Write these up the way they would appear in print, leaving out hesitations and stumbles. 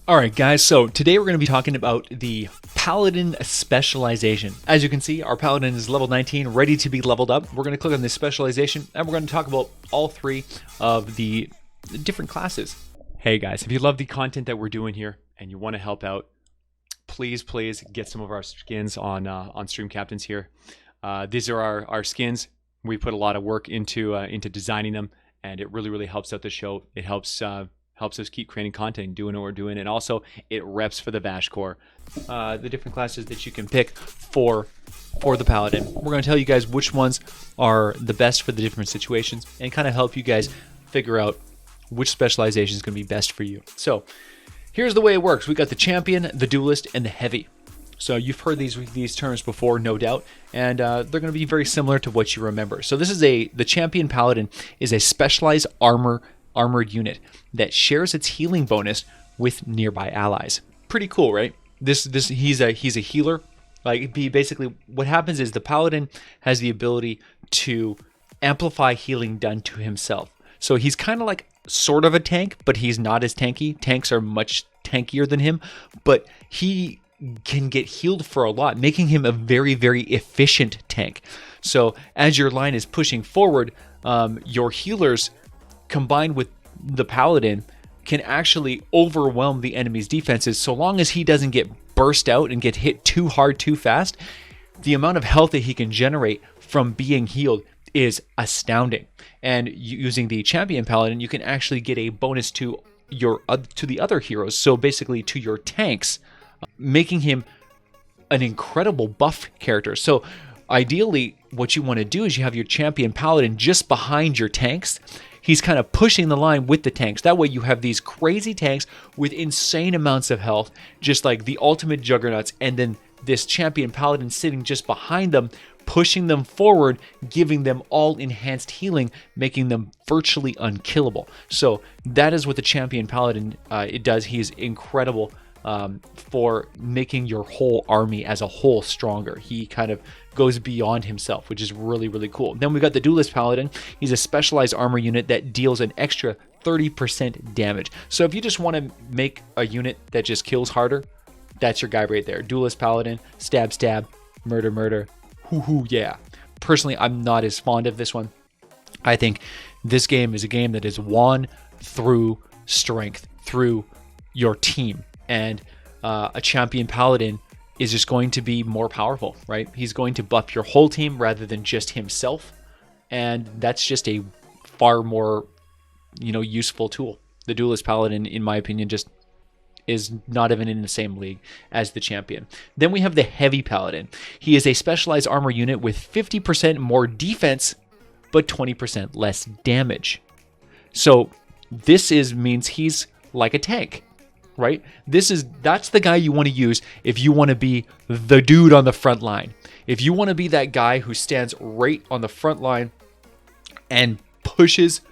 Alright guys, so today we're going to be talking about the Paladin Specialization. As you can see, our Paladin is level 19, ready to be leveled up. We're going to click on this Specialization, and we're going to talk about all three of the different classes. Hey guys, if you love the content that we're doing here, and you want to help out, please get some of our skins on Stream Captains here. These are our skins. We put a lot of work into designing them, and it really helps out the show. It helps us keep creating content and doing what we're doing, and also it reps for the Vash core. The different classes that you can pick for the Paladin. We're going to tell you guys which ones are the best for the different situations and kind of help you guys figure out which specialization is going to be best for you. So here's the way it works. We got the Champion, the Duelist, and the Heavy. So you've heard these terms before, no doubt, and they're going to be very similar to what you remember. So this is the Champion Paladin is a specialized armored unit that shares its healing bonus with nearby allies. Pretty cool, right? He's a healer. Like, basically what happens is the Paladin has the ability to amplify healing done to himself. So he's kind of like sort of a tank, but he's not as tanky. Tanks are much tankier than him, but he can get healed for a lot, making him a very efficient tank. So as your line is pushing forward, your healers combined with the Paladin can actually overwhelm the enemy's defenses. So long as he doesn't get burst out and get hit too hard too fast, the amount of health that he can generate from being healed is astounding. And using the Champion Paladin, you can actually get a bonus to the other heroes, so basically to your tanks, making him an incredible buff character. So ideally what you want to do is you have your Champion Paladin just behind your tanks. He's kind of pushing the line with the tanks. That way you have these crazy tanks with insane amounts of health, just like the ultimate juggernauts, and then this Champion Paladin sitting just behind them, pushing them forward, giving them all enhanced healing, making them virtually unkillable. So that is what the Champion Paladin it does. He is incredible for making your whole army as a whole stronger. He kind of goes beyond himself, which is really cool. Then we got the Duelist Paladin. He's a specialized armor unit that deals an extra 30% damage. So if you just want to make a unit that just kills harder, that's your guy right there. Duelist Paladin, stab, murder, hoo, yeah. Personally, I'm not as fond of this one. I think this game is a game that is won through strength, through your team. And a Champion Paladin is just going to be more powerful, right? He's going to buff your whole team rather than just himself. And that's just a far more, useful tool. The Duelist Paladin, in my opinion, just is not even in the same league as the Champion. Then we have the Heavy Paladin. He is a specialized armor unit with 50% more defense, but 20% less damage. So this means he's like a tank, right? That's the guy you want to use if you want to be the dude on the front line. If you want to be that guy who stands right on the front line and pushes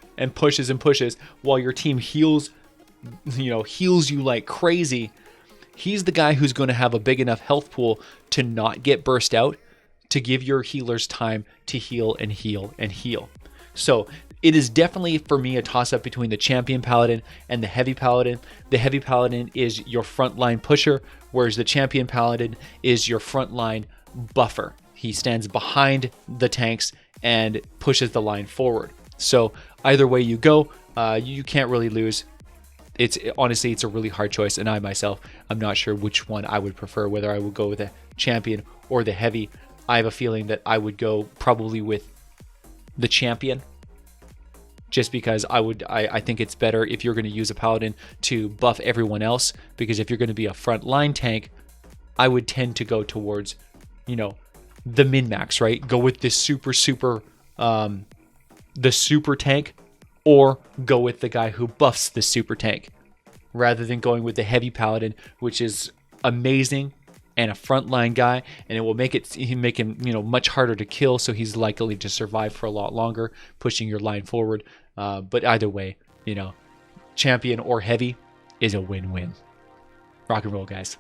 while your team heals you like crazy, he's the guy who's going to have a big enough health pool to not get burst out, to give your healers time to heal. So it is definitely, for me, a toss-up between the Champion Paladin and the Heavy Paladin. The Heavy Paladin is your frontline pusher, whereas the Champion Paladin is your frontline buffer. He stands behind the tanks and pushes the line forward. So either way you go, you can't really lose. Honestly, it's a really hard choice, and I myself, I'm not sure which one I would prefer, whether I would go with the Champion or the Heavy. I have a feeling that I would go probably with the Champion, just because I think it's better if you're going to use a Paladin to buff everyone else, because if you're going to be a frontline tank, I would tend to go towards, the min-max, right? Go with this the super tank, or go with the guy who buffs the super tank, rather than going with the Heavy Paladin, which is amazing and a frontline guy, and it will make him much harder to kill, so he's likely to survive for a lot longer, pushing your line forward. But either way, Champion or Heavy is a win-win. Rock and roll, guys.